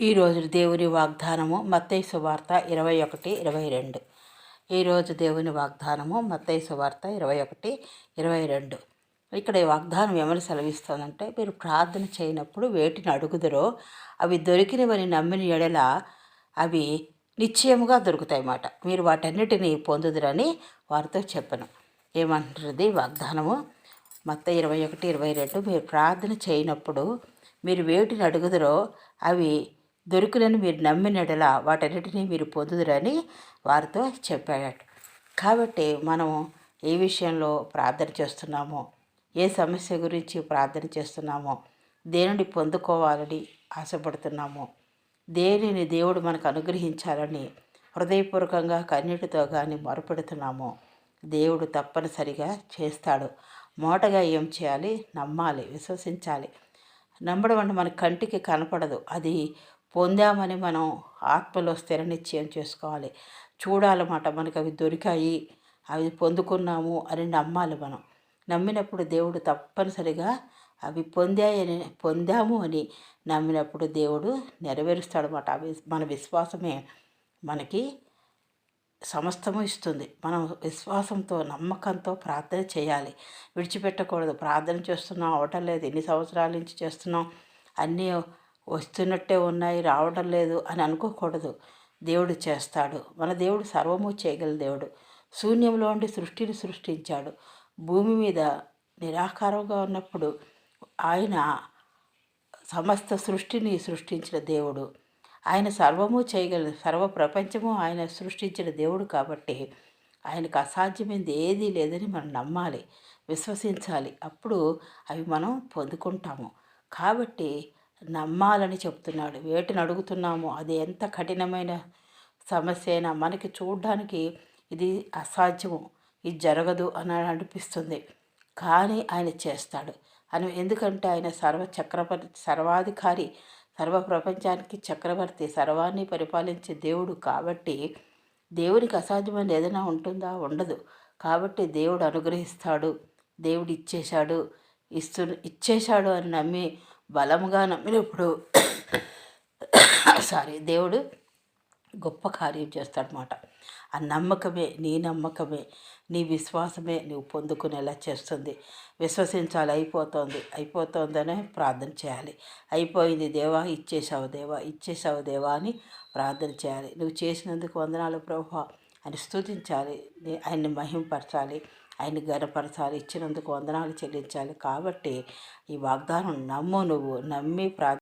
ఈరోజు దేవుని వాగ్దానము మత్తయి సువార్త 21:22. ఈరోజు దేవుని వాగ్దానము మత్తయి సువార్త 21:22. ఇక్కడ ఈ వాగ్దానం ఏమని సెలవిస్తుందంటే, మీరు ప్రార్థన చేయనప్పుడు వేటిని అడుగుదరో అవి దొరికినవని నమ్మిన ఎడల అవి నిశ్చయముగా దొరుకుతాయన్నమాట. మీరు వాటన్నిటినీ పొందుదురని వారితో చెప్పను. ఏమంటున్నది వాగ్దానము? మత్తయి 21:22. మీరు ప్రార్థన చేయనప్పుడు మీరు వేటిని అడుగుదరో అవి దొరికినని మీరు నమ్మినడలా వాటన్నిటినీ మీరు పొందుదురని వారితో చెప్పాడట. కాబట్టి మనం ఏ విషయంలో ప్రార్థన చేస్తున్నామో, ఏ సమస్య గురించి ప్రార్థన చేస్తున్నామో, దేనిని పొందుకోవాలని ఆశపడుతున్నామో, దేనిని దేవుడు మనకు అనుగ్రహించాలని హృదయపూర్వకంగా కన్నీటితో కానీ మొరపెడుతున్నామో, దేవుడు తప్పనిసరిగా చేస్తాడు. మోటగా ఏం చేయాలి? నమ్మాలి, విశ్వసించాలి. నమ్మడం అంటే మన కంటికి కనపడదు, అది పొందామని మనం ఆత్మలో స్థిర నిశ్చయం చేసుకోవాలి. చూడాలన్నమాట, మనకు అవి దొరికాయి, అవి పొందుకున్నాము అని నమ్మాలి. మనం నమ్మినప్పుడు దేవుడు తప్పనిసరిగా అవి పొందాము అని నమ్మినప్పుడు దేవుడు నెరవేరుస్తాడన్నమాట. మన విశ్వాసమే మనకి సమస్తము ఇస్తుంది. మనం విశ్వాసంతో, నమ్మకంతో ప్రార్థన చేయాలి, విడిచిపెట్టకూడదు. ప్రార్థన చేస్తున్నాం, అవటం లేదు, ఎన్ని సంవత్సరాల నుంచి చేస్తున్నాం, అన్నీ వస్తున్నట్టే ఉన్నాయి, రావడం లేదు అని అనుకోకూడదు. దేవుడు చేస్తాడు. మన దేవుడు సర్వము చేయగల దేవుడు. శూన్యంలో ఉండి సృష్టిని సృష్టించాడు. భూమి మీద నిరాకారంగా ఉన్నప్పుడు ఆయన సమస్త సృష్టిని సృష్టించిన దేవుడు. ఆయన సర్వము చేయగలడు. సర్వ ప్రపంచము ఆయన సృష్టించిన దేవుడు కాబట్టి ఆయనకు అసాధ్యమైనది ఏదీ లేదని మనం నమ్మాలి, విశ్వసించాలి. అప్పుడు అవి మనం పొందుకుంటాము. కాబట్టి నమ్మాలని చెప్తున్నాడు. వేటిని అడుగుతున్నామో అది ఎంత కఠినమైన సమస్య అయినా మనకి చూడడానికి ఇది అసాధ్యము, ఇది జరగదు అని అనిపిస్తుంది, కానీ ఆయన చేస్తాడు అని. ఎందుకంటే ఆయన సర్వాధికారి, సర్వ ప్రపంచానికి చక్రవర్తి, సర్వాన్ని పరిపాలించే దేవుడు కాబట్టి దేవునికి అసాధ్యమైన ఏదైనా ఉంటుందా? ఉండదు. కాబట్టి దేవుడు అనుగ్రహిస్తాడు, దేవుడు ఇచ్చేశాడు అని నమ్మి బలముగా నమ్మినప్పుడు దేవుడు గొప్ప కార్యం చేస్తాడనమాట. ఆ నమ్మకమే, నీ నమ్మకమే, నీ విశ్వాసమే నువ్వు పొందుకునేలా చేస్తుంది. విశ్వసించాలి. అయిపోతుందనే ప్రార్థన చేయాలి. అయిపోయింది దేవా, ఇచ్చేసావు దేవా అని ప్రార్థన చేయాలి. నువ్వు చేసినందుకు వందనాలు ప్రభువా అని స్తుతించాలి. ఆయన్ని మహింపరచాలి, ఆయన్ని ఘనపరచాలి, ఇచ్చినందుకు వందనాలు చెల్లించాలి. కాబట్టి ఈ వాగ్దానం నువ్వు నమ్మి